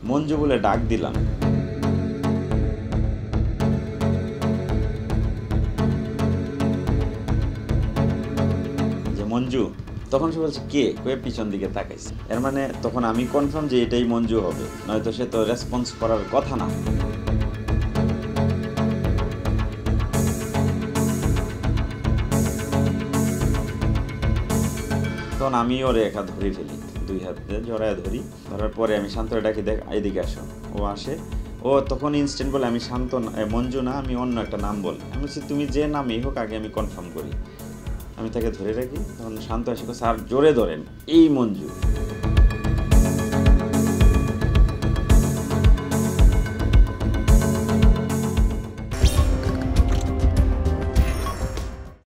মঞ্জু বলে ডাক দিলাম। যে মঞ্জু, তখন সে বলছে কে, কয়ে পিছন দিকে তাকাইছে। এর মানে তখন আমি কনফার্ম যে এটাই মঞ্জু হবে, নয়তো সে তো রেসপন্স করার কথা না। তখন আমি ওরে একা ধরে ফেলি, 2 হাতে জড়ায় ধরি। ধরার পরে আমি শান্তরে ডাকি, দেখ এদিকে আসো। ও আসে। ও তখন ইনস্ট্যান্ট বলে আমি শান্ত না, মঞ্জু না, আমি অন্য একটা নাম বল। আমি বলছি তুমি যে নামই হোক আগে আমি কনফার্ম করি। আমি তাকে ধরে রাখি। তখন শান্ত আসে, স্যার জোরে ধরেন, এই মঞ্জু।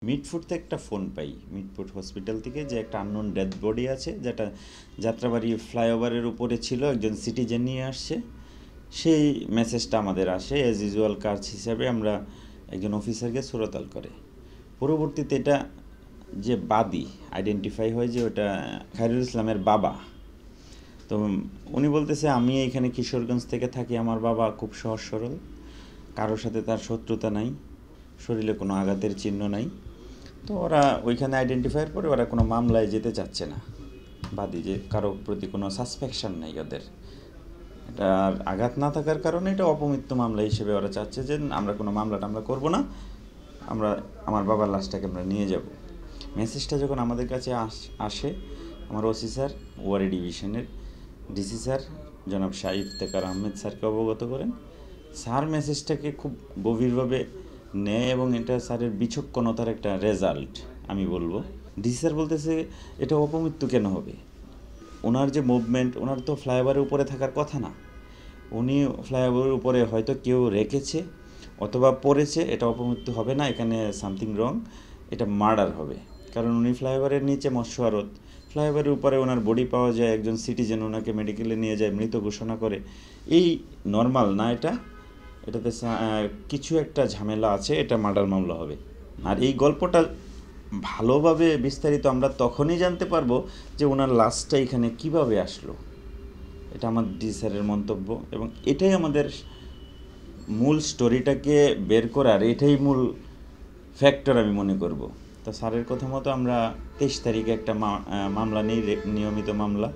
মিটফুট থেকে একটা ফোন পাই, মিটফুট হসপিটাল থেকে, যে একটা আননোন ডেথ বডি আছে, যেটা যাত্রাবাড়ি ফ্লাইওভারের উপরে ছিল, একজন সিটিজেন নিয়ে আসছে। সেই মেসেজটা আমাদের আসে। অ্যাজ ইউজুয়াল কাজ হিসাবে আমরা একজন অফিসারকে সুরতাল করে। পরবর্তীতে এটা যে বাদী আইডেন্টিফাই হয় যে ওটা খায়রুল ইসলামের বাবা। তো উনি বলতেছে আমি এখানে কিশোরগঞ্জ থেকে থাকি, আমার বাবা খুব সহজ সরল, কারোর সাথে তার শত্রুতা নাই, শরীরে কোনো আঘাতের চিহ্ন নাই। তো ওরা ওইখানে আইডেন্টিফাইয়ের পরে ওরা কোনো মামলায় যেতে চাচ্ছে না, বাদী যে কারো প্রতি কোনো সাসপেকশন নেই ওদের, এটা আঘাত না থাকার কারণে এটা অপমৃত্যু মামলা হিসেবে ওরা চাচ্ছে যে আমরা কোনো মামলাটা আমরা করবো না, আমরা আমার বাবার লাশটাকে আমরা নিয়ে যাব। মেসেজটা যখন আমাদের কাছে আসে, আমার ওসি স্যার, ওয়ারি ডিভিশনের ডিসি স্যার জনাব শাহ ইফতেখার আহমেদ স্যারকে অবগত করেন। স্যার মেসেজটাকে খুব গভীরভাবে নেয় এবং এটা স্যারের বিচক্ষণতার একটা রেজাল্ট আমি বলবো। ডিসি স্যার বলতেছে এটা অপমৃত্যু কেন হবে, ওনার যে মুভমেন্ট, ওনার তো ফ্লাইওভারের উপরে থাকার কথা না, উনি ফ্লাইওভারের উপরে হয়তো কেউ রেখেছে অথবা পড়েছে, এটা অপমৃত্যু হবে না, এখানে সামথিং রং, এটা মার্ডার হবে। কারণ উনি ফ্লাইওভারের নিচে মৎস্য আড়ত, ফ্লাইওভারের উপরে ওনার বডি পাওয়া যায়, একজন সিটিজেন ওনাকে মেডিকেলে নিয়ে যায়, মৃত ঘোষণা করে, এই নর্মাল না, এটাতে কিছু একটা ঝামেলা আছে, এটা মার্ডার মামলা হবে। আর এই গল্পটা ভালোভাবে বিস্তারিত আমরা তখনই জানতে পারবো যে ওনার লাশটা এখানে কিভাবে আসলো। এটা আমার ডিসি স্যারের মন্তব্য এবং এটাই আমাদের মূল স্টোরিটাকে বের করার, এটাই মূল ফ্যাক্টর আমি মনে করব। তো স্যারের কথা মতো আমরা 23 তারিখে একটা মামলা নিই, নিয়মিত মামলা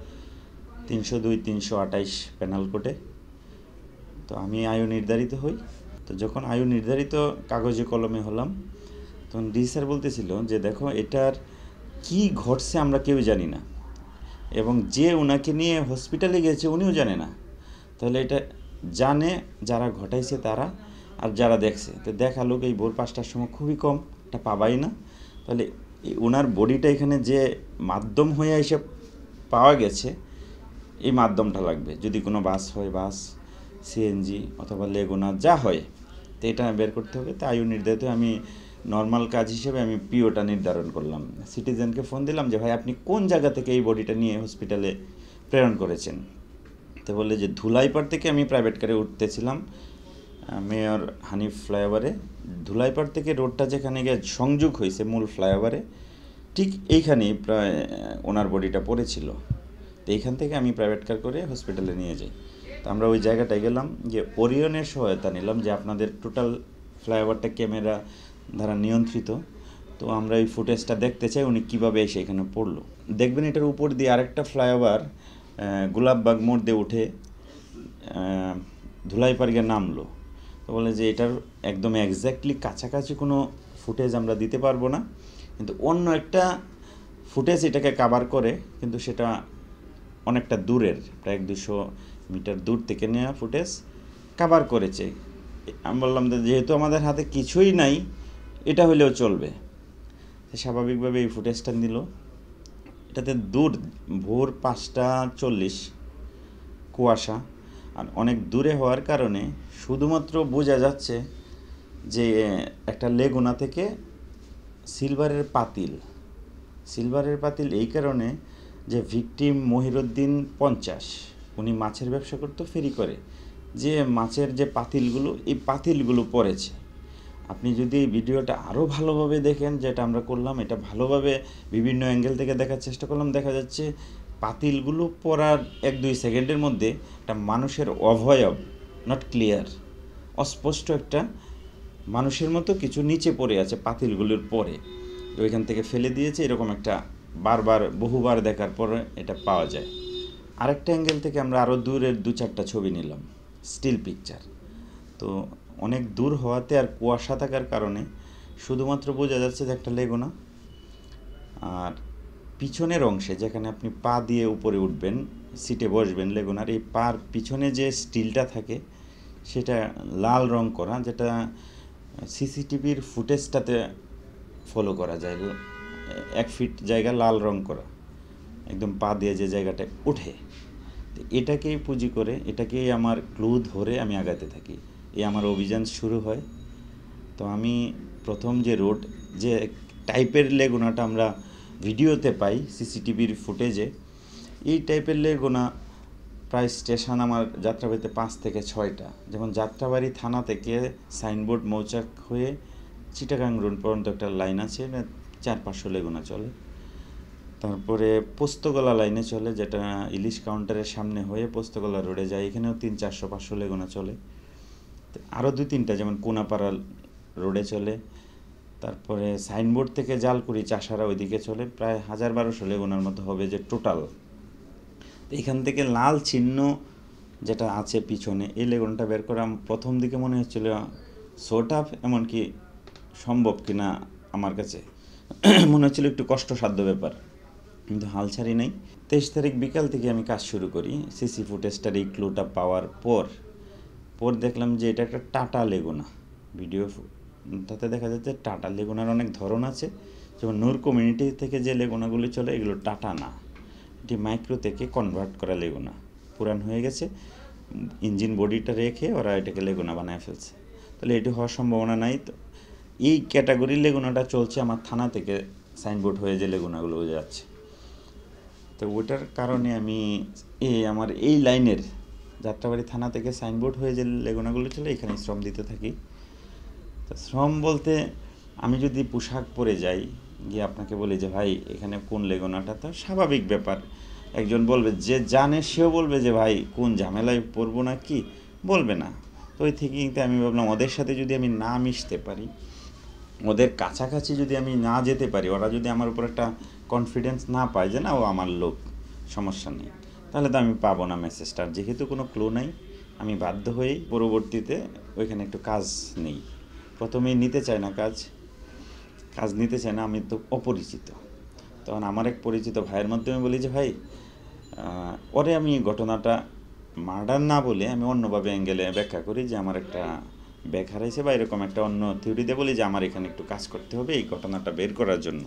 302-328 পেনাল কোর্টে। তো আমি আয়ু নির্ধারিত হই। তো যখন আয়ু নির্ধারিত কাগজে কলমে হলাম, তখন ডিসি স্যার বলতেছিল যে দেখো এটার কি ঘটছে আমরা কেউ জানি না, এবং যে ওনাকে নিয়ে হসপিটালে গেছে উনিও জানে না। তাহলে এটা জানে যারা ঘটাইছে তারা, আর যারা দেখছে, তো দেখা লোক এই ভোর 5টার সময় খুবই কম, এটা পাবাই না। তাহলে ওনার বডিটা এখানে যে মাধ্যম হয়ে এসে পাওয়া গেছে, এই মাধ্যমটা লাগবে। যদি কোনো বাস হয়, বাস, সিএনজি অথবা লেগুনা যা হয়, তো এটা বের করতে হবে। তো আয়ু নির্ধারিত আমি নর্মাল কাজ হিসেবে আমি পিওটা নির্ধারণ করলাম। সিটিজেনকে ফোন দিলাম যে ভাই আপনি কোন জায়গা থেকে এই বডিটা নিয়ে হসপিটালে প্রেরণ করেছেন। তো বললে যে ধুলাইপাড় থেকে আমি প্রাইভেট কারে উঠতেছিলাম মেয়র হানিফ ফ্লাইওভারে, ধুলাইপাড় থেকে রোডটা যেখানে গিয়ে সংযোগ হয়েছে মূল ফ্লাইওভারে, ঠিক এইখানেই প্রায় ওনার বডিটা পড়েছিল। তো এইখান থেকে আমি প্রাইভেট কার করে হসপিটালে নিয়ে যাই। তো আমরা ওই জায়গাটায় গেলাম, যে ওরিয়নের সহায়তা নিলাম, যে আপনাদের টোটাল ফ্লাইওভারটা ক্যামেরা দ্বারা নিয়ন্ত্রিত, তো আমরা এই ফুটেজটা দেখতে চাই উনি কীভাবে এসে এখানে পড়লো। দেখবেন এটার উপর দিয়ে আরেকটা ফ্লাইওভার গোলাপবাগ মোড় দিয়ে উঠে ধুলাইপাড় গিয়ে নামলো। তো বলে যে এটার একদম এক্স্যাক্টলি কাছাকাছি কোনো ফুটেজ আমরা দিতে পারবো না, কিন্তু অন্য একটা ফুটেজ এটাকে কাভার করে, কিন্তু সেটা অনেকটা দূরের, প্রায় 100-200 মিটার দূর থেকে নেওয়া ফুটেজ কাভার করেছে। আমি বললাম যেহেতু আমাদের হাতে কিছুই নাই, এটা হলেও চলবে। স্বাভাবিকভাবে এই ফুটেজটা নিল। এটাতে দূর ভোর 5:40, কুয়াশা, আর অনেক দূরে হওয়ার কারণে শুধুমাত্র বোঝা যাচ্ছে যে একটা লেগুনা থেকে সিলভারের পাতিল এই কারণে যে ভিকটিম মহিরুদ্দিন 50, উনি মাছের ব্যবসা করতো, ফেরি করে, যে মাছের যে পাতিলগুলো, এই পাতিলগুলো পড়েছে। আপনি যদি এই ভিডিওটা আরও ভালোভাবে দেখেন, যেটা আমরা করলাম, এটা ভালোভাবে বিভিন্ন অ্যাঙ্গেল থেকে দেখার চেষ্টা করলাম, দেখা যাচ্ছে পাতিলগুলো পড়ার 1-2 সেকেন্ডের মধ্যে একটা মানুষের অবয়ব, নট ক্লিয়ার, অস্পষ্ট একটা মানুষের মতো কিছু নিচে পড়ে আছে পাতিলগুলোর পরে, ওইখান থেকে ফেলে দিয়েছে, এরকম একটা বারবার বহুবার দেখার পরে এটা পাওয়া যায়। আরেকটা অ্যাঙ্গেল থেকে আমরা আরও দূরের 2-4টা ছবি নিলাম, স্টিল পিকচার। তো অনেক দূর হওয়াতে আর কুয়াশা থাকার কারণে শুধুমাত্র বোঝা যাচ্ছে যে একটা লেগুনা। আর পিছনের অংশে যেখানে আপনি পা দিয়ে উপরে উঠবেন, সিটে বসবেন লেগুনার, এই পার পিছনে যে স্টিলটা থাকে সেটা লাল রং করা, যেটা সিসিটিভির ফুটেজটাতে ফলো করা যায়। 1 ফিট জায়গা লাল রং করা, একদম পা দিয়ে যে জায়গাটায় উঠে। তো এটাকেই পুঁজি করে, এটাকেই আমার ক্লু ধরে আমি আগাতে থাকি, এই আমার অভিযান শুরু হয়। তো আমি প্রথম যে রোড, যে টাইপের লেগুনাটা আমরা ভিডিওতে পাই সিসিটিভির ফুটেজে, এই টাইপের লেগুনা প্রায় স্টেশন আমার যাত্রাবাড়িতে 5 থেকে 6টা। যেমন যাত্রাবাড়ি থানা থেকে সাইনবোর্ড মৌচাক হয়ে চিটাগাং রোড পর্যন্ত একটা লাইন আছে, 400-500 লেগুনা চলে। তারপরে পোস্তগোলা লাইনে চলে, যেটা ইলিশ কাউন্টারের সামনে হয়ে পোস্তগোলা রোডে যায়, এখানেও 300-400-500 লেগুনা চলে। আরও 2-3টা যেমন কোনাপাড়া রোডে চলে। তারপরে সাইনবোর্ড থেকে জালকুড়ি চাষারা ওইদিকে চলে, প্রায় 1000-1200 লেগুনার মতো হবে যে টোটাল। এখান থেকে লাল চিহ্ন যেটা আছে পিছনে, এই লেগুনাটা বের করা প্রথম দিকে মনে হচ্ছিল সো টাফ, এমনকি সম্ভব কিনা আমার কাছে মনে হচ্ছিল একটু কষ্টসাধ্য ব্যাপার, কিন্তু হাল ছাড়ি নাই। 23 তারিখ বিকাল থেকে আমি কাজ শুরু করি। সিসি ফুটেজটার এই ক্লুটা পাওয়ার পর দেখলাম যে এটা একটা টাটা লেগুনা। ভিডিওটাতে দেখা যাচ্ছে টাটা লেগুনার অনেক ধরন আছে, যেমন নূর কমিউনিটি থেকে যে লেগুনাগুলি চলে এগুলো টাটা না, এটি মাইক্রো থেকে কনভার্ট করা লেগুনা, পুরান হয়ে গেছে, ইঞ্জিন বডিটা রেখে ওরা এটাকে লেগুনা বানায় ফেলছে। তাহলে এটি হওয়ার সম্ভাবনা নাই। তো এই ক্যাটাগরির লেগুনাটা চলছে আমার থানা থেকে সাইনবোর্ড হয়ে যে লেগুনাগুলো যাচ্ছে। তো ওটার কারণে আমি আমার এই লাইনের যাত্রাবাড়ি থানা থেকে সাইনবোর্ড হয়ে যে লেগুনাগুলো ছিল এখানে শ্রম দিতে থাকি। তো শ্রম বলতে আমি যদি পোশাক পরে যাই, গিয়ে আপনাকে বলি যে ভাই এখানে কোন লেগুনাটা, তো স্বাভাবিক ব্যাপার, একজন বলবে, যে জানে সেও বলবে যে ভাই কোন ঝামেলায় পড়বো না কি, বলবে না। তো ওই থেকে কিন্তু আমি ভাবলাম ওদের সাথে যদি আমি না মিশতে পারি, ওদের কাছাকাছি যদি আমি না যেতে পারি, ওরা যদি আমার উপর একটা কনফিডেন্স না পায় যে না ও আমার লোক, সমস্যা নেই, তাহলে তো আমি পাবো না মেসেজটা। যেহেতু কোনো ক্লু নাই, আমি বাধ্য হয়েই পরবর্তীতে ওইখানে একটু কাজ নেই। প্রথমেই নিতে চায় না কাজ নিতে চায় না, আমি তো অপরিচিত। তখন আমার এক পরিচিত ভাইয়ের মাধ্যমে বলি যে ভাই, ওরে আমি ঘটনাটা মার্ডার না বলে আমি অন্যভাবে অ্যাঙ্গেলে ব্যাখ্যা করি যে আমার একটা ব্যাগ হারাইছে, বা এরকম একটা অন্য থিওরিতে বলি যে আমার এখানে একটু কাজ করতে হবে এই ঘটনাটা বের করার জন্য।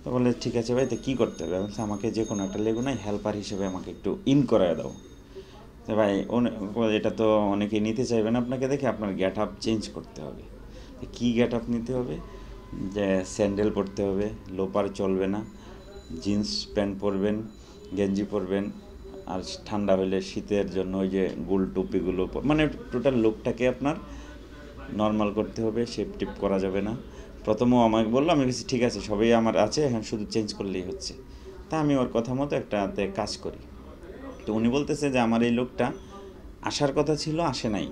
তো বলে ঠিক আছে ভাই, তো কী করতে হবে? আমাকে যে কোনো একটা লেগুনায় হেল্পার হিসেবে আমাকে একটু ইন করায় দাও। তো ভাই এটা তো অনেকেই নিতে চাইবেন আপনাকে দেখে, আপনার গেট আপ চেঞ্জ করতে হবে। কী গেট আপ নিতে হবে? যে স্যান্ডেল পরতে হবে, লোপার চলবে না, জিন্স প্যান্ট পরবেন, গেঞ্জি পরবেন, আর ঠান্ডা হলে শীতের জন্য ওই যে গোল টুপিগুলো, মানে টোটাল লুকটাকে আপনার নর্মাল করতে হবে, শেপ টিপ করা যাবে না। প্রথমেও আমাকে বললো, আমি বলছি ঠিক আছে সবই আমার আছে, এখন শুধু চেঞ্জ করলেই হচ্ছে। তা আমি ওর কথা মতো একটাতে কাজ করি। তো উনি বলতেছে যে আমার এই লোকটা আসার কথা ছিল, আসে নাই।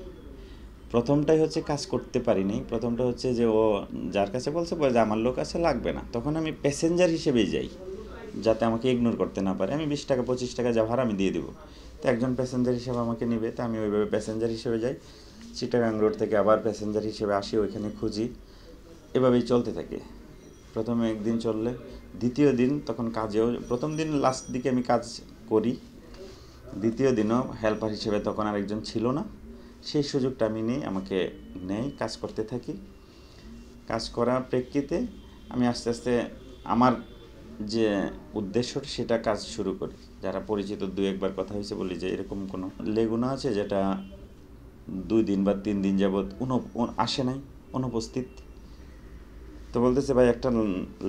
প্রথমটাই হচ্ছে কাজ করতে পারি নাই, প্রথমটা হচ্ছে যে ও যার কাছে বলছে যে আমার লোক আছে, লাগবে না, তখন আমি প্যাসেঞ্জার হিসেবেই যাই, যাতে আমাকে ইগনোর করতে না পারে। আমি 20 টাকা 25 টাকা যা ভাড়া আমি দিয়ে দেবো, তো একজন প্যাসেঞ্জার হিসেবে আমাকে নেবে, তো আমি ওইভাবে প্যাসেঞ্জার হিসেবে যাই। চিটাগাং রোড থেকে আবার প্যাসেঞ্জার হিসেবে আসি, ওইখানে খুঁজি, এভাবেই চলতে থাকে। প্রথমে একদিন চললে, দ্বিতীয় দিন তখন কাজেও, প্রথম দিন লাস্ট দিকে আমি কাজ করি, দ্বিতীয় দিনও হেল্পার হিসেবে তখন আরেকজন ছিল না, সেই সুযোগটা আমি নিয়ে আমাকে নেই, কাজ করতে থাকি। কাজ করার প্রেক্ষিতে আমি আস্তে আস্তে আমার যে উদ্দেশ্যটা সেটা কাজ শুরু করি। যারা পরিচিত 2-1বার কথা হয়েছে বলি যে এরকম কোনো লেগুনা আছে যেটা 2 দিন বা 3 দিন যাবৎ আসে নাই, অনুপস্থিত। তো বলতেছে ভাই একটা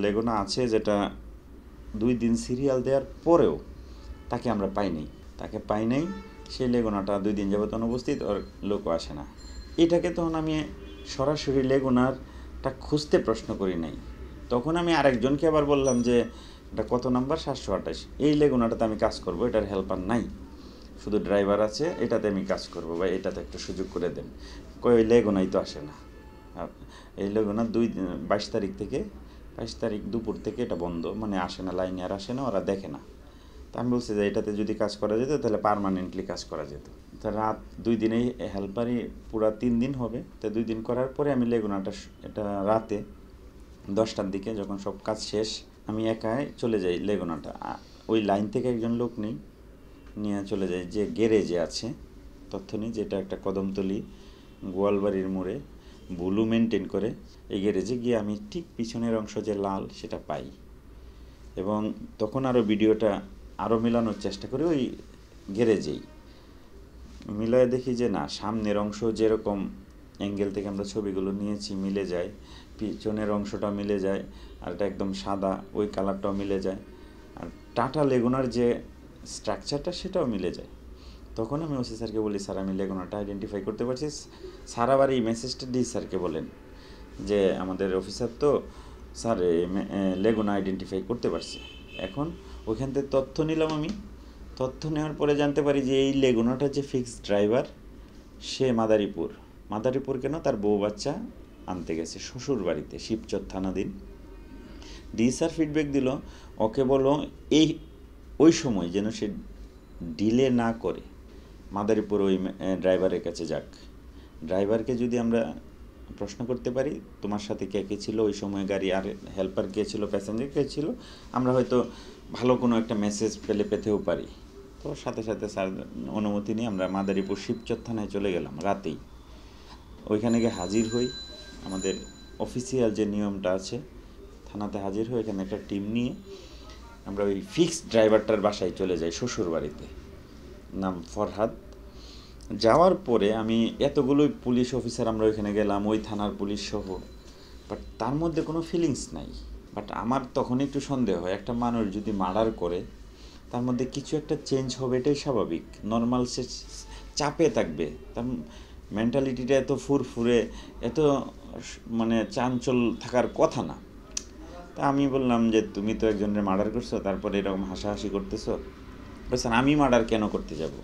লেগুনা আছে যেটা 2 দিন সিরিয়াল দেওয়ার পরেও তাকে আমরা পাই নাই, সেই লেগুনাটা 2 দিন যাবৎ অনুপস্থিত, ওর লোকও আসে না। এটাকে তখন আমি সরাসরি লেগুনারটা খুঁজতে প্রশ্ন করি নাই, তখন আমি আরেকজনকে আবার বললাম যে এটা কত নাম্বার? 728। এই লেগুনাটাতে আমি কাজ করব, এটার হেল্পার নাই, শুধু ড্রাইভার আছে, এটাতে আমি কাজ করব, বা এটাতে একটু সুযোগ করে দেন। ওই লেগুনাই তো আসে না। এই লেগুনা 22 তারিখ থেকে, 22 তারিখ দুপুর থেকে এটা বন্ধ, মানে আসে না, লাইনে আর আসে না, ওরা দেখে না। তা আমি বলছি যে এটাতে যদি কাজ করা যেত তাহলে পার্মানেন্টলি কাজ করা যেত। তা রাত 2 দিনেই হেল্পারই পুরা 3 দিন হবে। তো 2 দিন করার পরে আমি লেগুনাটা এটা রাতে 10টার দিকে যখন সব কাজ শেষ, আমি একাই চলে যাই লেগুনাটা, ওই লাইন থেকে একজন লোক নেই, নিয়ে চলে যাই যে গ্যারেজে আছে তথ্য নিই, যেটা একটা কদমতলি গোয়ালবাড়ির মোড়ে ব্লু মেনটেন করে, এই গ্যারেজে গিয়ে আমি ঠিক পিছনের অংশ যে লাল সেটা পাই। এবং তখন আরও ভিডিওটা আরও মেলানোর চেষ্টা করি, ওই গ্যারেজেই মিলায় দেখি যে না, সামনের অংশ যেরকম অ্যাঙ্গেল থেকে আমরা ছবিগুলো নিয়েছি মিলে যায়, পিছনের অংশটা মিলে যায়, আর এটা একদম সাদা, ওই কালারটাও মিলে যায়, আর টাটা লেগুনার যে স্ট্রাকচারটা সেটাও মিলে যায়। তখন আমি ওসি স্যারকে বলি, স্যার আমি লেগুনাটা আইডেন্টিফাই করতে পারছি। স্যার আবার এই মেসেজটা ডি স্যারকে বলেন যে আমাদের অফিসার তো স্যার লেগুনা আইডেন্টিফাই করতে পারছি। এখন ওইখান থেকে তথ্য নিলাম আমি, তথ্য নেওয়ার পরে জানতে পারি যে এই লেগুনাটা যে ফিক্সড ড্রাইভার, সে মাদারীপুর কেন, তার বউ বাচ্চা আনতে গেছে শ্বশুর বাড়িতে, শিবচর থানাধীন। ডি স্যার ফিডব্যাক দিল, ওকে বলো ওই সময় যেন সে ডিলে না করে মাদারীপুর ওই ড্রাইভারের কাছে যাক। ড্রাইভারকে যদি আমরা প্রশ্ন করতে পারি তোমার সাথে কে কে ছিল ওই সময় গাড়ি, আর হেল্পার কে ছিল, প্যাসেঞ্জার কে ছিল, আমরা হয়তো ভালো কোনো একটা মেসেজ পেতেও পারি। তো সাথে সাথে স্যার অনুমতি নিয়ে আমরা মাদারীপুর শিবচর থানায় চলে গেলাম রাতেই। ওইখানে গিয়ে হাজির হই, আমাদের অফিসিয়াল যে নিয়মটা আছে, থানাতে হাজির হই, এখানে একটা টিম নিয়ে আমরা ওই ফিক্সড ড্রাইভারটার বাসায় চলে যাই, শ্বশুর বাড়িতে, নাম ফরহাদ। যাওয়ার পরে আমি এতগুলোই পুলিশ অফিসার আমরা ওইখানে গেলাম, ওই থানার পুলিশ সহ, বাট তার মধ্যে কোনো ফিলিংস নাই। বাট আমার তখন একটু সন্দেহ হয়, একটা মানুষ যদি মার্ডার করে তার মধ্যে কিছু একটা চেঞ্জ হবে, এটাই স্বাভাবিক। নর্মাল সে চাপে থাকবে, তার মেন্টালিটিটা এত ফুরফুরে, এত মানে চাঞ্চল থাকার কথা না। তা আমি বললাম যে তুমি তো একজনের মার্ডার করছো, তারপরে এরকম হাসাহাসি করতেছো। বলছেন আমি মার্ডার কেন করতে যাব?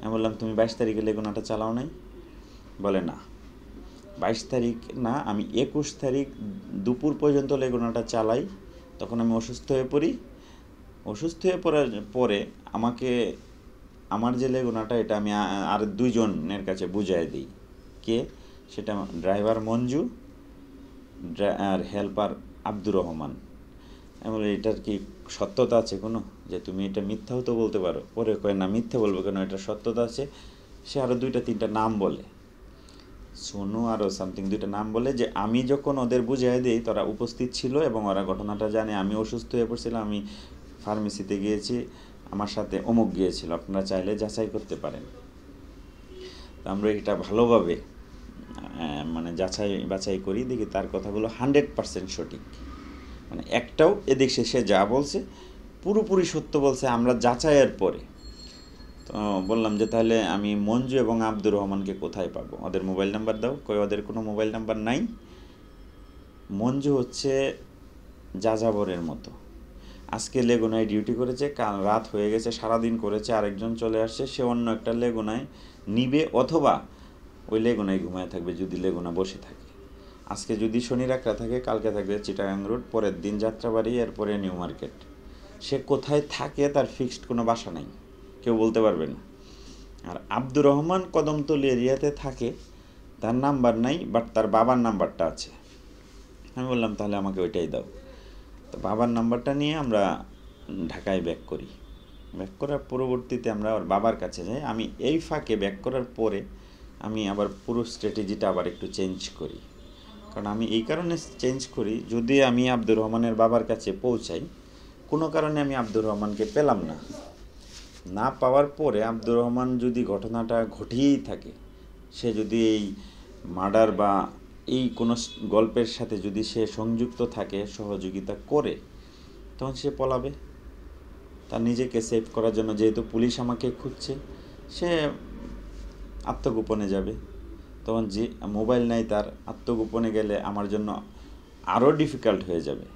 আমি বললাম তুমি 22 তারিখে লেগুনাটা চালাও নাই? বলে না, 22 তারিখ না, আমি 21 তারিখ দুপুর পর্যন্ত লেগুনাটা চালাই, তখন আমি অসুস্থ হয়ে পড়ি। অসুস্থ হয়ে পড়ার পরে আমাকে আমার যে লেগুনাটা, এটা আমি আর 2 জনের কাছে বুঝাই দিই। কে? সেটা ড্রাইভার মঞ্জু আর হেল্পার আব্দুর রহমান। আমি বলি এটার কি সত্যতা আছে কোনো, যে তুমি এটা মিথ্যাও তো বলতে পারো? পরে কয় না, মিথ্যে বলবো কেন, এটা সত্যতা আছে। সে আরও 2-3টা নাম বলে, সোনু আরও সামথিং 2টা নাম বলে, যে আমি যখন ওদের বুঝিয়ে দিই তারা উপস্থিত ছিল এবং ওরা ঘটনাটা জানে। আমি অসুস্থ হয়ে পড়ছিলাম, আমি ফার্মেসিতে গিয়েছি, আমার সাথে অমুক গিয়েছিল, আপনারা চাইলে যাচাই করতে পারেন। তো আমরা এটা ভালোভাবে মানে বাছাই করি, দেখি তার কথাগুলো 100% সঠিক, মানে একটাও এদিক সে যা বলছে পুরোপুরি সত্য বলছে আমরা যাচাইয়ের পরে। তো বললাম যে তাহলে আমি মঞ্জু এবং আব্দুর রহমানকে কোথায় পাবো, ওদের মোবাইল নাম্বার দাও। কই ওদের কোনো মোবাইল নাম্বার নাই। মঞ্জু হচ্ছে যাযাবরের মতো, আজকে লেগুনায় ডিউটি করেছে, কাল রাত হয়ে গেছে, সারাদিন করেছে, আরেকজন চলে আসছে, সে অন্য একটা লেগুনায় নিবে, অথবা ওই লেগুনায় ঘুমায় থাকবে যদি লেগুনা বসে থাকে। আজকে যদি শনি রাখরা থাকে, কালকে থাকবে চিটাগাং রোড, পরের দিন যাত্রাবাড়ি, এরপরে নিউ মার্কেট। সে কোথায় থাকে তার ফিক্সড কোনো বাসা নাই, কেউ বলতে পারবে না। আর আব্দুর রহমান কদমতলী এরিয়াতে থাকে, তার নাম্বার নাই, বাট তার বাবার নাম্বারটা আছে। আমি বললাম তাহলে আমাকে ওইটাই দাও। তো বাবার নাম্বারটা নিয়ে আমরা ঢাকায় ব্যাক করি। ব্যাক করার পরবর্তীতে আমরা ওর বাবার কাছে যাই। আমি এই ফাঁকে ব্যাক করার পরে আমি আবার পুরো স্ট্র্যাটেজিটা আবার একটু চেঞ্জ করি, কারণ আমি এই কারণে চেঞ্জ করি, যদি আমি আব্দুর রহমানের বাবার কাছে পৌঁছাই, কোনো কারণে আমি আব্দুর রহমানকে পেলাম না পাওয়ার পরে আব্দুর রহমান যদি ঘটনাটা ঘটিয়েই থাকে, সে যদি এই মার্ডার বা এই কোনো গল্পের সাথে যদি সে সংযুক্ত থাকে, সহযোগিতা করে, তখন সে পলাবে তার নিজেকে সেভ করার জন্য। যেহেতু পুলিশ আমাকে খুঁজছে, সে আত্মগোপনে যাবে। তখন যে মোবাইল নাই তার, আত্মগোপনে গেলে আমার জন্য আরও ডিফিকাল্ট হয়ে যাবে।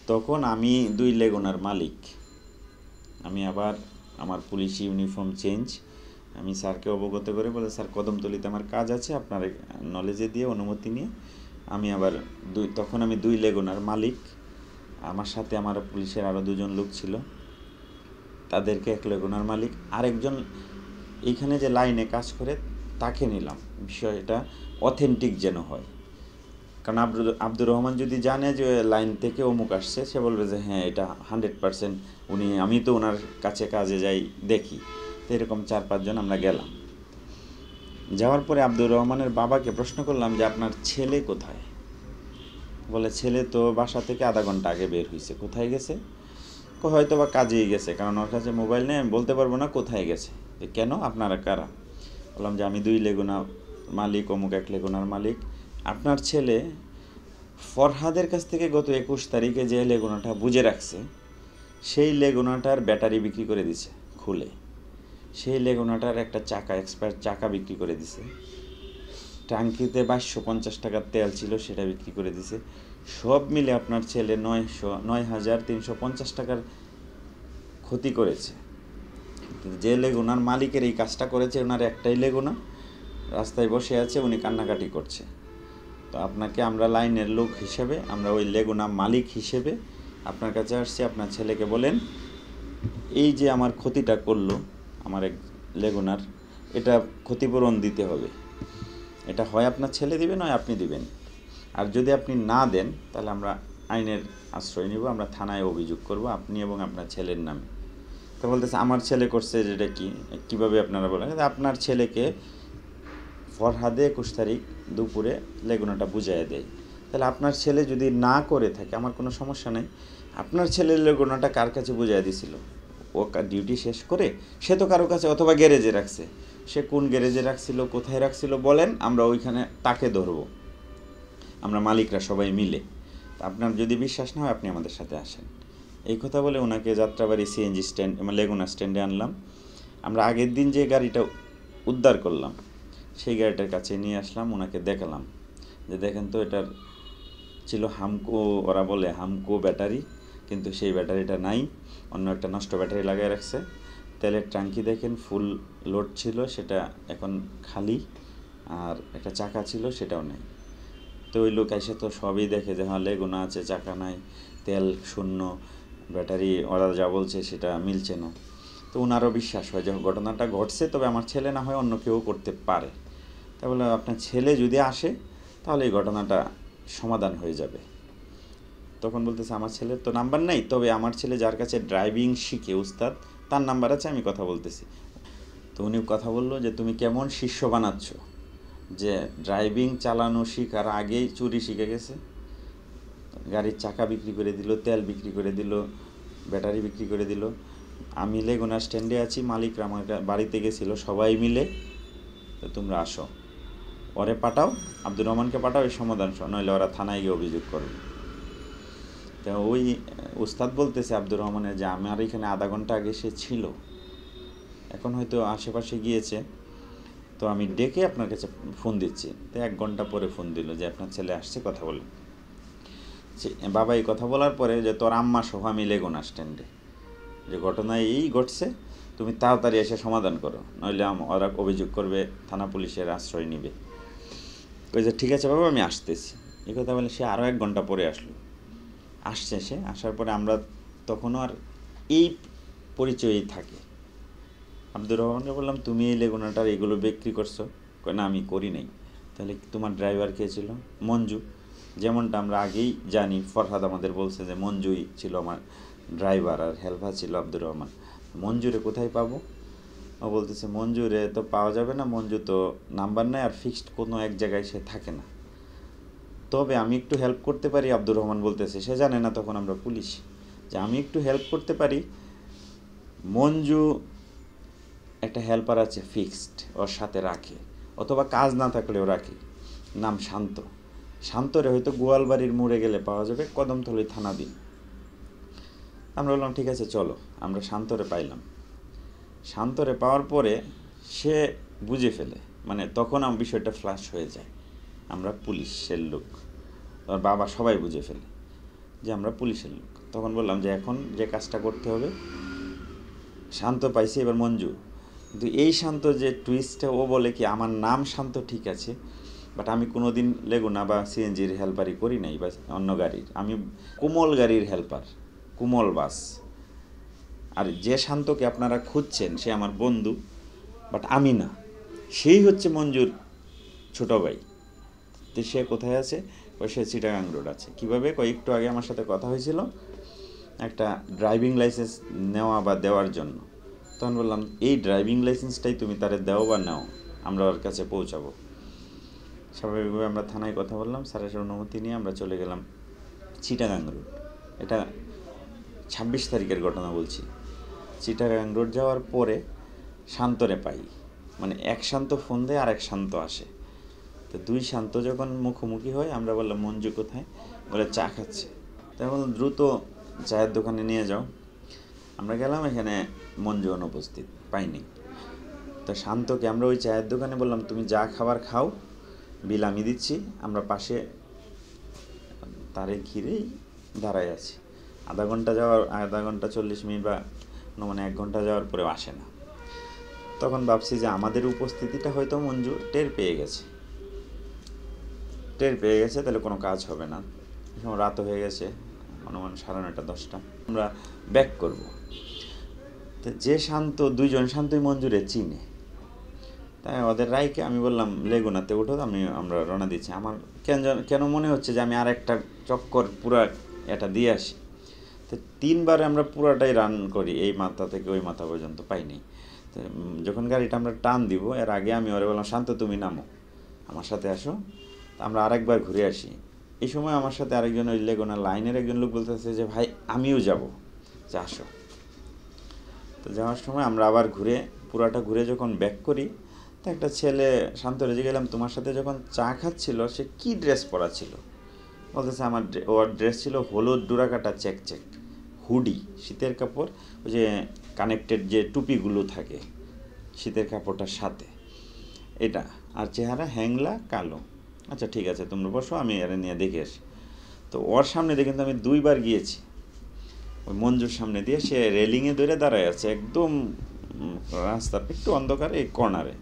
তো তখন আমি 2 লেগ ওনার মালিক। আমি আবার আমার পুলিশ ইউনিফর্ম চেঞ্জ, আমি স্যারকে অবগত করে বলে, স্যার কদমতলিতে আমার কাজ আছে, আপনার নলেজে দিয়ে অনুমতি নিয়ে আমি আবার তখন আমি 2 লেগ ওনার মালিক। আমার সাথে আমার পুলিশের আরও 2 জন লোক ছিল, তাদেরকে 1 লেগ ওনার মালিক, আরেকজন এইখানে যে লাইনে কাজ করে তাকে নিলাম, বিষয়টা অথেন্টিক যেন হয়। কারণ আব্দুর রহমান যদি জানে যে লাইন থেকে অমুক আসছে, সে বলবে যে হ্যাঁ এটা 100% উনি, আমি তো ওনার কাছে কাজে যাই দেখি। তো এরকম 4-5 জন আমরা গেলাম। যাওয়ার পরে আব্দুর রহমানের বাবাকে প্রশ্ন করলাম যে আপনার ছেলে কোথায়? বলে ছেলে তো বাসা থেকে আধা ঘন্টা আগে বের হয়েছে। কোথায় গেছে? হয়তো বা কাজেই গেছে, কারণ ওর কাছে মোবাইল নেই, আমি বলতে পারবো না কোথায় গেছে। কেন, আপনারা কারা? বললাম যে আমি 2 লেগ ওনার মালিক, অমুক 1 লেগ ওনার মালিক। আপনার ছেলে ফরহাদের কাছ থেকে গত 21 তারিখে যে লেগুনাটা বুঝে রাখছে, সেই লেগুনাটার ব্যাটারি বিক্রি করে দিছে খুলে, সেই লেগুনাটার একটা চাকা, এক্সপায়ার চাকা বিক্রি করে দিছে, ট্যাঙ্কিতে 2250 টাকার তেল ছিল সেটা বিক্রি করে দিছে। সব মিলে আপনার ছেলে 9,350 টাকার ক্ষতি করেছে। যে লেগুনার মালিকের এই কাজটা করেছে, ওনার একটাই লেগুনা, রাস্তায় বসে আছে, উনি কান্নাকাটি করছে। তো আপনাকে আমরা লাইনের লোক হিসেবে, আমরা ওই লেগুনা মালিক হিসেবে আপনার কাছে আসছি। আপনার ছেলেকে বলেন এই যে আমার ক্ষতিটা করলো আমার এক লেগুনার, এটা ক্ষতিপূরণ দিতে হবে। এটা হয় আপনার ছেলে দিবে, নয় আপনি দিবেন। আর যদি আপনি না দেন তাহলে আমরা আইনের আশ্রয় নিব, আমরা থানায় অভিযোগ করব আপনি এবং আপনার ছেলের নামে। তো বলতেছে আমার ছেলে করছে, যেটা কীভাবে আপনারা বলেন? আপনার ছেলেকে ফরহাদে 21 তারিখ দুপুরে লেগুনাটা বুঝাইয়া দেয়। তাহলে আপনার ছেলে যদি না করে থাকে আমার কোনো সমস্যা নেই। আপনার ছেলের লেগুনাটা কার কাছে বুঝাইয়া দিছিল? ও ডিউটি শেষ করে সে তো কারো কাছে, অথবা গ্যারেজে রাখছে। সে কোন গ্যারেজে রাখছিল, কোথায় রাখছিল বলেন, আমরা ওইখানে তাকে ধরবো, আমরা মালিকরা সবাই মিলে। আপনার যদি বিশ্বাস না হয় আপনি আমাদের সাথে আসেন। এই কথা বলে ওনাকে যাত্রাবাড়ি সিএনজি স্ট্যান্ড, লেগুনা স্ট্যান্ডে আনলাম। আমরা আগের দিন যে গাড়িটা উদ্ধার করলাম সেই গাড়িটার কাছে নিয়ে আসলাম, ওনাকে দেখালাম যে দেখেন তো এটার ছিল হামকো, ওরা বলে হামকো ব্যাটারি, কিন্তু সেই ব্যাটারিটা নাই, অন্য একটা নষ্ট ব্যাটারি লাগিয়ে রাখছে। তেলের ট্যাঙ্কি দেখেন ফুল লোড ছিল, সেটা এখন খালি, আর একটা চাকা ছিল সেটাও নেই। তো ওই লোক এসে তো সবই দেখে যে হ্যাঁ লেগুনা আছে, চাকা নাই, তেল শূন্য, ব্যাটারি ওরা যা বলছে সেটা মিলছে না। তো ওনারও বিশ্বাস হয় যে ঘটনাটা ঘটছে, তবে আমার ছেলে না হয় অন্য কেউ করতে পারে। তা বলে আপনার ছেলে যদি আসে তাহলে এই ঘটনাটা সমাধান হয়ে যাবে। তখন বলতেছে আমার ছেলের তো নাম্বার নেই, তবে আমার ছেলে যার কাছে ড্রাইভিং শিখে উস্তাদ, তার নাম্বার আছে, আমি কথা বলতেছি। তো উনি কথা বললো যে তুমি কেমন শিষ্য বানাচ্ছ, যে ড্রাইভিং চালানো শিখার আগেই চুরি শিখে গেছে, গাড়ির চাকা বিক্রি করে দিল, তেল বিক্রি করে দিল, ব্যাটারি বিক্রি করে দিল। আমি লেগুনা স্ট্যান্ডে আছি, মালিকরা আমার বাড়িতে গেছিলো সবাই মিলে। তো তোমরা আসো, ওরে পাঠাও, আব্দুর রহমানকে পাঠাও, এই সমাধান, নইলে ওরা থানায় গিয়ে অভিযোগ করবে। তো ওই উস্তাদ বলতেছে আব্দুর রহমানের যে আমার এখানে আধা ঘন্টা আগে সে ছিল, এখন হয়তো আশেপাশে গিয়েছে, তো আমি ডেকে আপনার কাছে ফোন দিচ্ছি। তো 1 ঘন্টা পরে ফোন দিল যে আপনার ছেলে আসছে, কথা বলে। বাবা এই কথা বলার পরে যে তোর আম্মা সহ আমি লেগুনা স্ট্যান্ডে, যে ঘটনা এই ঘটছে, তুমি তাড়াতাড়ি এসে সমাধান করো, নইলে ওরা অভিযোগ করবে, থানা পুলিশের আশ্রয় নিবে। ওই যে ঠিক আছে বাবা আমি আসতেছি, এই কথা বলে সে আরও 1 ঘন্টা পরে আসছে। সে আসার পরে আমরা তখনও আর এই পরিচয়ই থাকে। আব্দুর রহমানকে বললাম তুমি এই লেগুনাটার এগুলো বিক্রি করছো? না আমি করি নাই। তাহলে তোমার ড্রাইভার কে ছিল? মঞ্জু। যেমনটা আমরা আগেই জানি, ফরহাদ আমাদের বলছে যে মঞ্জুই ছিল আমার ড্রাইভার, আর হেল্পার ছিল আব্দুর রহমান। মঞ্জুরে কোথায় পাবো? ও বলতেছে মঞ্জুরে তো পাওয়া যাবে না, মঞ্জু তো নাম্বার নেই, আর ফিক্সড কোনো এক জায়গায় সে থাকে না। তবে আমি একটু হেল্প করতে পারি, আব্দুর রহমান বলতেছে। সে জানে না তখন আমরা পুলিশ, যে আমি একটু হেল্প করতে পারি। মঞ্জু একটা হেল্পার আছে ফিক্সড, ওর সাথে রাখে, অথবা কাজ না থাকলেও রাখে, নাম শান্ত। শান্তরে হয়তো গোয়ালবাড়ির মোড়ে গেলে পাওয়া যাবে, কদমতলী থানাধীন। আমরা বললাম ঠিক আছে চলো। আমরা শান্তরে পাইলাম। শান্তরে পাওয়ার পরে সে বুঝে ফেলে, মানে তখন আমার বিষয়টা ফ্ল্যাশ হয়ে যায়, আমরা পুলিশের লোক। ওর বাবা সবাই বুঝে ফেলে যে আমরা পুলিশের লোক। তখন বললাম যে এখন যে কাজটা করতে হবে, শান্ত পাইছি, এবার মঞ্জু। কিন্তু এই শান্ত যে টুইস্টটা, ও বলে কি আমার নাম শান্ত ঠিক আছে, বাট আমি কোনো দিন লেগুনা বা সিএনজির হেল্পারই করি নাই বা অন্য গাড়ির, আমি কোমল গাড়ির হেল্পার, কোমল বাস। আর যে শান্তকে আপনারা খুঁজছেন সে আমার বন্ধু, বাট আমি না, সেই হচ্ছে মঞ্জুর ছোটো ভাই। তো সে কোথায় আছে? ওই সে চিটাগাং রোড আছে। কীভাবে? একটু আগে আমার সাথে কথা হয়েছিল একটা ড্রাইভিং লাইসেন্স নেওয়া বা দেওয়ার জন্য। তখন বললাম এই ড্রাইভিং লাইসেন্সটাই তুমি তারে দাও বা নাও, আমরা ওর কাছে পৌঁছাবো। স্বাভাবিকভাবে আমরা থানায় কথা বললাম, স্যারের অনুমতি নিয়ে আমরা চলে গেলাম চিটাগাং রোড। এটা 26 তারিখের ঘটনা বলছি। চিটাগাং রোড যাওয়ার পরে শান্তরে পাই, মানে এক শান্ত ফোন দেয় আর এক শান্ত আসে। তো দুই শান্ত যখন মুখোমুখি হয়, আমরা বললাম মঞ্জু কোথায়? বলে চা খাচ্ছে। তাই বললাম দ্রুত চায়ের দোকানে নিয়ে যাও। আমরা গেলাম, এখানে মঞ্জু অনুপস্থিত, পাইনি। তো শান্তকে আমরা ওই চায়ের দোকানে বললাম তুমি যা খাবার খাও, বিল আমি দিচ্ছি। আমরা পাশে তারে ঘিরেই দাঁড়ায় আছি। আধা ঘন্টা 40 মিনিট বা মানে 1 ঘন্টা যাওয়ার পরেও আসে না। তখন ভাবছি যে আমাদের উপস্থিতিটা হয়তো মঞ্জু টের পেয়ে গেছে, তাহলে কোনো কাজ হবে না। এখন রাত হয়ে গেছে, অনুমান 9:30 10টা। আমরা ব্যাক করব। তো যে শান্ত, দুইজন শান্তই মঞ্জুরে চিনে। তাই ওদের রায়কে আমি বললাম লেগুনাতে উঠো, আমরা রওনা দিচ্ছি। আমার কেন মনে হচ্ছে যে আমি আর একটা চক্কর পুরা এটা দিয়ে আসি। তো 3বারে আমরা পুরাটাই রান করি, এই মাথা থেকে ওই মাথা পর্যন্ত পাইনি। তো যখন গাড়িটা আমরা টান দিব, এর আগে আমি ওরে বললাম শান্ত তুমি নামো, আমার সাথে আসো, আমরা আরেকবার ঘুরে আসি। এই সময় আমার সাথে আরেকজন ওই লেগুনা লাইনের একজন লোক বলতেছে যে ভাই আমিও যাব, যে আসো। তো যাওয়ার সময় আমরা আবার পুরাটা ঘুরে যখন ব্যাক করি, তো একটা ছেলে শান্ত রেজে গেলাম, তোমার সাথে যখন চা খাচ্ছিল সে কি ড্রেস পরা ছিল? বলতেছে ওর ড্রেস ছিল হলুদ ডোরাকাটা চেক হুডি, শীতের কাপড়, ওই যে কানেক্টেড যে টুপিগুলো থাকে শীতের কাপড়টার সাথে, এটা। আর চেহারা হ্যাংলা কালো। আচ্ছা ঠিক আছে তোমরা বসো, আমি এর নিয়ে দেখে আসি। তো ওর সামনে দিয়ে কিন্তু আমি 2বার গিয়েছি, ওই মঞ্জুর সামনে দিয়ে। সে রেলিংয়ে ধরে দাঁড়ায় আছে একদম রাস্তার একটু অন্ধকারে, এই কর্নারে।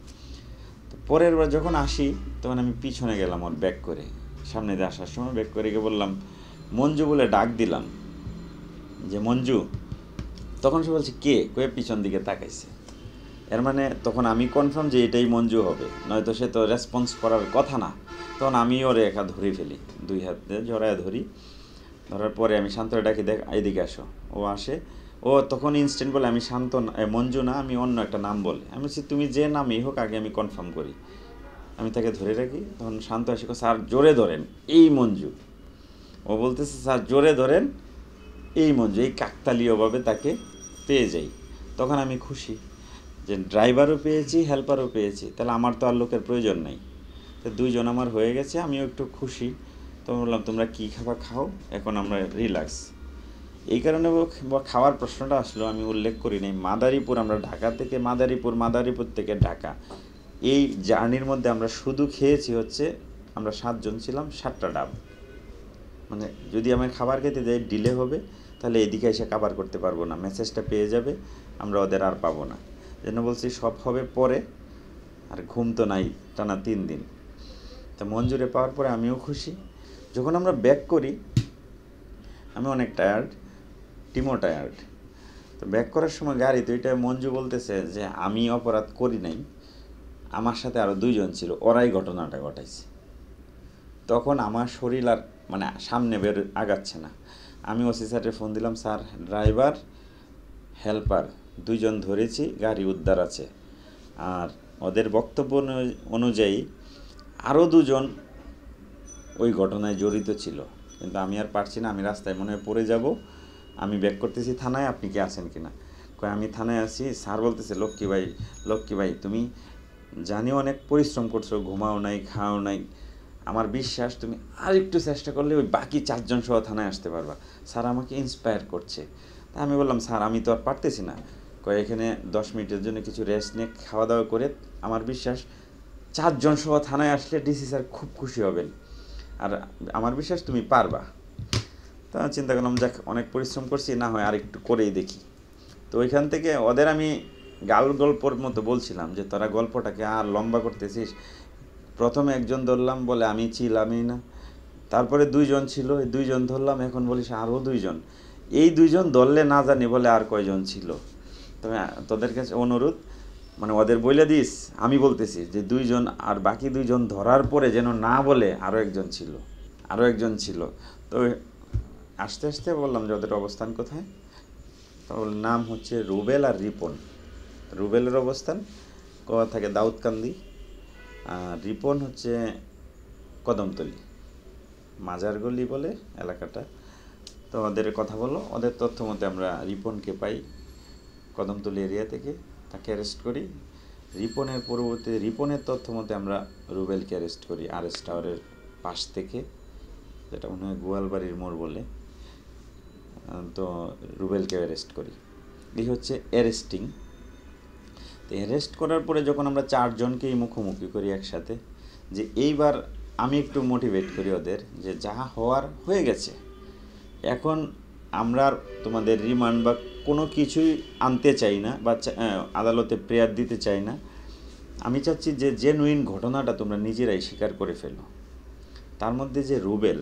তো পরের বার যখন আসি তখন আমি পিছনে গেলাম ওর ব্যাক করে, সামনে দিয়ে আসার সময় ব্যাক করে গিয়ে বললাম মঞ্জু বলে ডাক দিলাম, যে মঞ্জু। তখন সে বলছে কে, কয়ে পিছন দিকে তাকাইছে। এর মানে তখন আমি কনফার্ম যে এটাই মঞ্জু হবে, নয়তো সে তো রেসপন্স করার কথা না। তখন আমি ওরে একা ধরে ফেলি, 2 হাতে জড়ায় ধরি। ধরার পরে আমি শান্তরে ডাকি, দেখ এদিকে আসো। ও আসে, ও তখন ইনস্ট্যান্ট বলে আমি শান্ত না, মঞ্জু না, আমি অন্য একটা নাম বলে। আমি বলছি তুমি যে নামই হোক আগে আমি কনফার্ম করি। আমি তাকে ধরে রাখি, তখন শান্ত আসে, স্যার জোরে ধরেন এই মঞ্জু। ও বলতেছে স্যার জোরে ধরেন এই মঞ্জু, এই কাকতালীয়ভাবে তাকে পেয়ে যাই। তখন আমি খুশি যে ড্রাইভারও পেয়েছি, হেল্পারও পেয়েছি, তাহলে আমার তো আর লোকের প্রয়োজন নাই। তো 2জন আমার হয়ে গেছে, আমিও একটু খুশি। তো বললাম তোমরা কী খাবার খাও, এখন আমরা রিল্যাক্স। এই কারণে খাওয়ার প্রশ্নটা আসলো, আমি উল্লেখ করি নাই। মাদারীপুর, আমরা ঢাকা থেকে মাদারীপুর থেকে ঢাকা, এই জার্নির মধ্যে আমরা শুধু খেয়েছি হচ্ছে, আমরা 7 জন ছিলাম, 7টা ডাব। মানে যদি আমার খাবার খেতে যাই ডিলে হবে, তাহলে এদিকে এসে কাভার করতে পারবো না, মেসেজটা পেয়ে যাবে, আমরা ওদের আর পাবো না। জন্য বলছি সব হবে পরে, আর ঘুম তো নাই টানা 3 দিন। তো মঞ্জুরে পাওয়ার পরে আমিও খুশি। যখন আমরা ব্যাক করি আমি অনেক টায়ার্ড, টিমও টায়ার্ড। তো ব্যাক করার সময় গাড়িতে ওইটা মঞ্জু বলতেছে যে আমি অপরাধ করি নাই, আমার সাথে আরও 2জন ছিল, ওরাই ঘটনাটা ঘটাইছে। তখন আমার শরীর আর মানে সামনে আগাচ্ছে না। আমি ওসি স্যারের ফোন দিলাম, স্যার ড্রাইভার হেল্পার 2জন ধরেছি, গাড়ি উদ্ধার আছে। আর ওদের বক্তব্য অনুযায়ী আরও 2জন ওই ঘটনায় জড়িত ছিল, কিন্তু আমি আর পারছি না, আমি রাস্তায় মনে হয় পড়ে যাব। আমি ব্যাক করতেছি থানায়, আপনি কি আছেন কি না? কয় আমি থানায় আছি। স্যার বলতেছে লক্ষ্মী ভাই তুমি জানি অনেক পরিশ্রম করছো, ঘুমাও নাই, খাও নাই, আমার বিশ্বাস তুমি আর একটু চেষ্টা করলে ওই বাকি 4জন সহ থানায় আসতে পারবা। স্যার আমাকে ইন্সপায়ার করছে। তা আমি বললাম স্যার আমি তো আর পারতেছি না। কয় এখানে 10 মিনিটের জন্য কিছু রেস্ট নিয়ে খাওয়া দাওয়া করে, আমার বিশ্বাস 4জন সহ থানায় আসলে ডিসি স্যার খুব খুশি হবেন, আর আমার বিশ্বাস তুমি পারবা। তা চিন্তা করলাম যাক অনেক পরিশ্রম করছি, না হয় আর একটু করেই দেখি। তো ওইখান থেকে ওদের আমি গল্পর মতো বলছিলাম যে তোরা গল্পটাকে আর লম্বা করতেছিস। প্রথমে একজন ধরলাম, বলে আমি ছিলামই না। তারপরে দুইজন ছিল, এই দুইজন ধরলাম, এখন বলিস আরও দুইজন। এই দুইজন ধরলে না জানি বলে আর কয়জন ছিল। তবে তোদের কাছে অনুরোধ, মানে ওদের বলে দিস, আমি বলতেছি যে দুইজন, আর বাকি দুইজন ধরার পরে যেন না বলে আরও একজন ছিল, আরও একজন ছিল। তো আস্তে আস্তে বললাম যে ওদের অবস্থান কোথায়। তো ওর নাম হচ্ছে রুবেল আর রিপন। রুবেলের অবস্থান কোথা থাকে দাউদকান্দি, আর রিপন হচ্ছে কদমতলী, মাজারগলি বলে এলাকাটা। তো ওদের কথা বলো, ওদের তথ্য মতে আমরা রিপনকে পাই কদমতলী এরিয়া থেকে, তাকে অ্যারেস্ট করি। রিপনের তথ্য মতে আমরা রুবেলকে অ্যারেস্ট করি RS টাওয়ারের পাশ থেকে, যেটা মনে হয় গোয়ালবাড়ির মোড় বলে। তো রুবেলকে অ্যারেস্ট করি। এই হচ্ছে অ্যারেস্টিং। তো অ্যারেস্ট করার পরে যখন আমরা চারজনকেই মুখোমুখি করি একসাথে, যে এইবার আমি একটু মোটিভেট করি ওদের যে যা হওয়ার হয়ে গেছে, এখন আমরা তোমাদের রিমান্ড বা কোনো কিছুই আনতে চাই না, বা আদালতে প্রেয়ার দিতে চাই না। আমি চাচ্ছি যে জেনুইন ঘটনাটা তোমরা নিজেরাই স্বীকার করে ফেলো। তার মধ্যে যে রুবেল,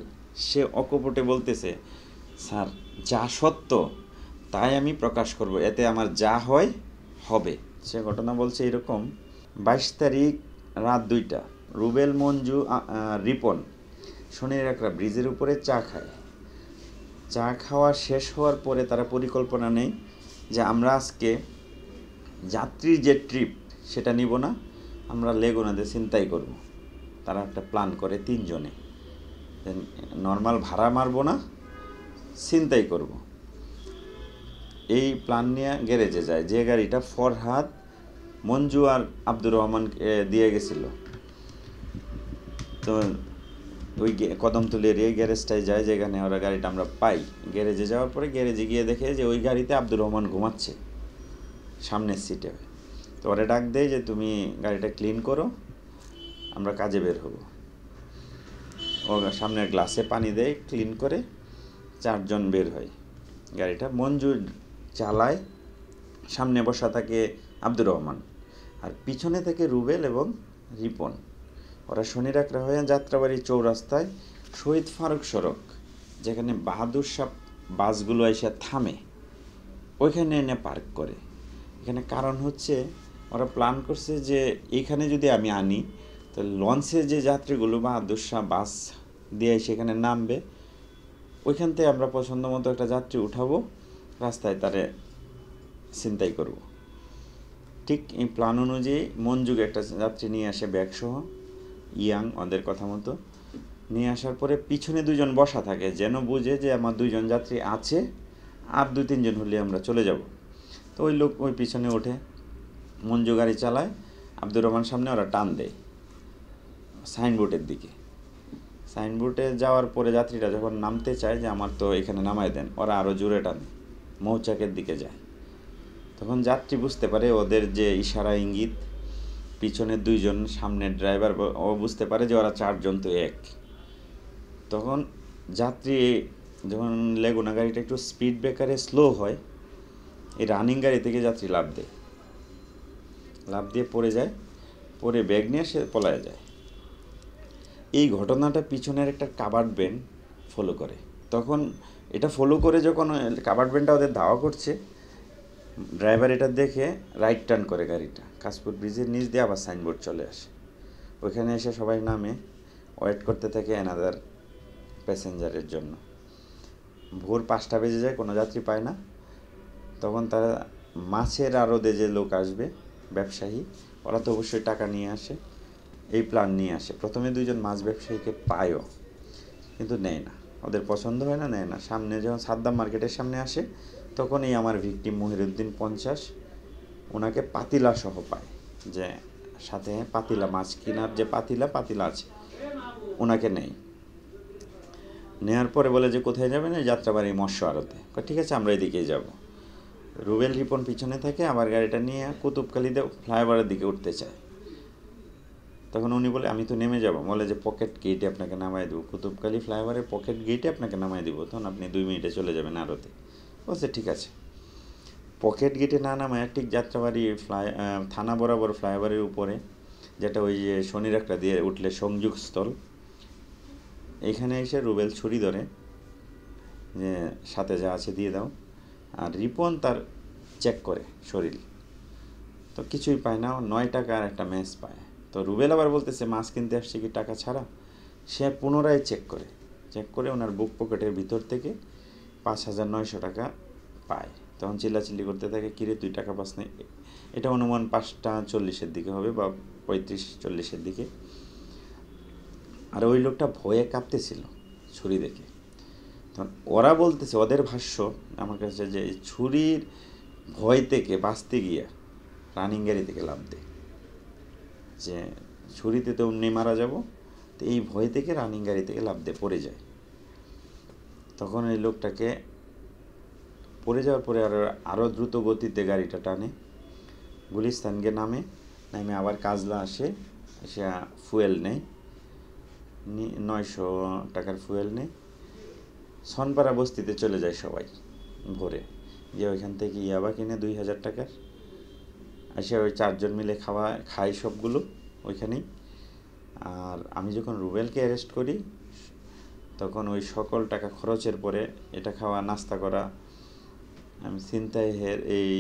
সে অকপটে বলতেছে, স্যার যা সত্য তাই আমি প্রকাশ করব, এতে আমার যা হয় হবে। সে ঘটনা বলছে এরকম: 22 তারিখ রাত 2টা রুবেল, মঞ্জু, রিপন শনির একটা ব্রিজের উপরে চা খায়। চা খাওয়া শেষ হওয়ার পরে তারা পরিকল্পনা নেই যে আমরা আজকে যাত্রীর যে ট্রিপ সেটা নিব না, আমরা লেগুনাতে ছিনতাই করব। তারা একটা প্ল্যান করে 3 জনে, নর্মাল ভাড়া মারবো না, ছিনতাই করব। এই প্ল্যান নিয়ে গ্যারেজে যায়, যে গাড়িটা ফরহাদ, মঞ্জু আর আব্দুর রহমানকে দিয়ে গেছিল। তো ওই কদমতলী এরিয়ায় গ্যারেজটায় যায়, যেখানে ওরা গাড়িটা আমরা পাই। গ্যারেজে যাওয়ার পরে গ্যারেজে গিয়ে দেখে যে ওই গাড়িতে আব্দুর রহমান ঘুমাচ্ছে সামনের সিটে। তো ওরা ডাক দেয় যে তুমি গাড়িটা ক্লিন করো, আমরা কাজে বের হব। ও সামনের গ্লাসে পানি দেয়, ক্লিন করে 4 জন বের হয়। গাড়িটা মঞ্জু চালায়, সামনে বসা থাকে আব্দুর রহমান, আর পিছনে থেকে রুবেল এবং রিপন। ওরা শনিরাকড়া হয়ে যাত্রাবাড়ি চৌরাস্তায় শহীদ ফারুক সড়ক, যেখানে বাহাদুর শাহ বাসগুলো এসে থামে, ওইখানে এনে পার্ক করে। এখানে কারণ হচ্ছে ওরা প্ল্যান করছে যে এইখানে যদি আমি আনি, তো লঞ্চের যে যাত্রীগুলো বাহাদুর শাহ বাস দিয়ে সেখানে নামবে, ওইখান থেকে আমরা পছন্দ মতো একটা যাত্রী উঠাবো, রাস্তায় তারে ছিনতাই করব। ঠিক এই প্ল্যান অনুযায়ী মঞ্জুকে একটা যাত্রী নিয়ে আসে ব্যাগসহ, ইয়াং, ওদের কথা মতো নিয়ে আসার পরে পিছনে 2 জন বসা থাকে, যেন বুঝে যে আমার 2 জন যাত্রী আছে, আর 2-3 জন হলে আমরা চলে যাব। তো ওই লোক ওই পিছনে ওঠে, মঞ্জু গাড়ি চালায়, আব্দুর রহমান সামনে, ওরা টান দেয় সাইনবোর্ডের দিকে। সাইনবোর্ডে যাওয়ার পরে যাত্রীরা যখন নামতে চায় যে আমার তো এখানে নামায় দেন, ওরা আরও জোরে টানে, মৌচাকের দিকে যায়। তখন যাত্রী বুঝতে পারে ওদের যে ইশারা ইঙ্গিত, পিছনের 2 জন, সামনের ড্রাইভার, ও বুঝতে পারে যে ওরা 4 জন তো এক। তখন যাত্রী যখন লেগুনা গাড়িটা একটু স্পিড ব্রেকারে স্লো হয়, এই রানিং গাড়ি থেকে যাত্রী লাফ দেয়, লাফ দিয়ে পড়ে যায়, পরে ব্যাগ নিয়ে সে পলায় যায়। এই ঘটনাটা পিছনের একটা কাভার্ড ভ্যান ফলো করে। তখন এটা ফলো করে যখন কাভার্ড ভ্যানটা ওদের ধাওয়া করছে, ড্রাইভার এটা দেখে রাইট টার্ন করে গাড়িটা, কাশপুর ব্রিজের নিচ দিয়ে আবার সাইনবোর্ড চলে আসে। ওইখানে এসে সবাই নামে, ওয়েট করতে থাকে অ্যানাদার প্যাসেঞ্জারের জন্য। ভোর 5টা বেজে যায়, কোনো যাত্রী পায় না। তখন তারা মাছের আড়তে যে লোক আসবে, ব্যবসায়ী, ওরা তো অবশ্যই টাকা নিয়ে আসে, এই প্ল্যান নিয়ে আসে। প্রথমে 2 জন মাছ ব্যবসায়ীকে পায়ও, কিন্তু নেয় না, ওদের পছন্দ হয় না, নেয় না। সামনে যখন সাদ্দাম মার্কেটের সামনে আসে, তখনই আমার ভিকটিম মহিরুদ্দিন 50 ওনাকে পাতিলা সহ পায়, যে সাথে পাতিলা মাছ কেনার যে পাতিলা আছে, ওনাকে নেই। নেওয়ার পরে বলে যে কোথায় যাবেন? যাত্রাবাড়ি মৎস্য আড়তে। ঠিক আছে, আমরা এদিকেই যাব। রুবেল, রিপন পিছনে থাকে, আবার গাড়িটা নিয়ে কুতুবখালিতে ফ্লাইওভারের দিকে উঠতে চায়। তখন উনি বলে আমি তো নেমে যাব, বলে যে পকেট গেটে আপনাকে নামাই দেবো, কুতুবখালী ফ্লাইওভারের পকেট গেটে আপনাকে নামাই দেবো, তখন আপনি 2 মিনিটে চলে যাবেন আরতে। বলছে ঠিক আছে। পকেট গেটে না নামায় ঠিক যাত্রাবাড়ি থানা বরাবর ফ্লাইওভারের উপরে, যেটা ওই যে শনিরাকড়া দিয়ে উঠলে সংযোগস্থল, এইখানে এসে রুবেল ছুরি ধরে যে সাথে যা আছে দিয়ে দাও, আর রিপন তার চেক করে শরীর, তো কিছুই পায় না, 9 টাকা আর একটা ম্যাচ পায়। তো রুবেল আবার বলতেছে মাছ কিনতে আসছে কি টাকা ছাড়া, সে পুনরায় চেক করে ওনার বুক পকেটের ভিতর থেকে 5,900 টাকা পায়। তখন চিল্লাচিল্লি করতে থাকে, কিরে তুই টাকা পাস নাই। এটা অনুমান 5টা 40-এর দিকে হবে, বা 35-40-এর দিকে। আর ওই লোকটা ভয়ে কাঁপতেছিল ছুরি দেখে। তখন ওরা বলতেছে, ওদের ভাষ্য আমার কাছে, যে ছুরির ভয় থেকে বাঁচতে গিয়া রানিং গাড়ি থেকে লাফ দেয়, যে ছুরিতে তো এমনি মারা যাব, তো এই ভয় থেকে রানিং গাড়ি থেকে লাফ দিয়ে পড়ে যায়। তখন এই লোকটাকে পড়ে যাওয়ার পরে আরও দ্রুত গতিতে গাড়িটা টানে, গুলিস্তানকে নামে আবার কাজলা আসে, এসে ফুয়েল নেয়, 900 টাকার ফুয়েল নেয়, সনপাড়া বস্তিতে চলে যায় সবাই ভোরে, যে ওইখান থেকে ইয়াবা কিনে 2,000 টাকার, এসে ওই 4 জন মিলে খাই সবগুলো ওইখানেই। আর আমি যখন রুবেলকে অ্যারেস্ট করি, তখন ওই সকল টাকা খরচের পরে এটা খাওয়া নাস্তা করা, আমি ছিনতাইয়ের এই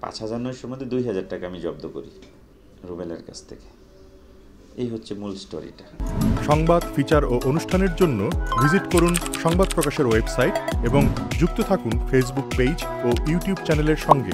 5,900-র মধ্যে 2,000 টাকা আমি জব্দ করি রুবেলের কাছ থেকে। এই হচ্ছে মূল স্টোরিটা। সংবাদ, ফিচার ও অনুষ্ঠানের জন্য ভিজিট করুন সংবাদ প্রকাশের ওয়েবসাইট এবং যুক্ত থাকুন ফেসবুক পেজ ও ইউটিউব চ্যানেলের সঙ্গে।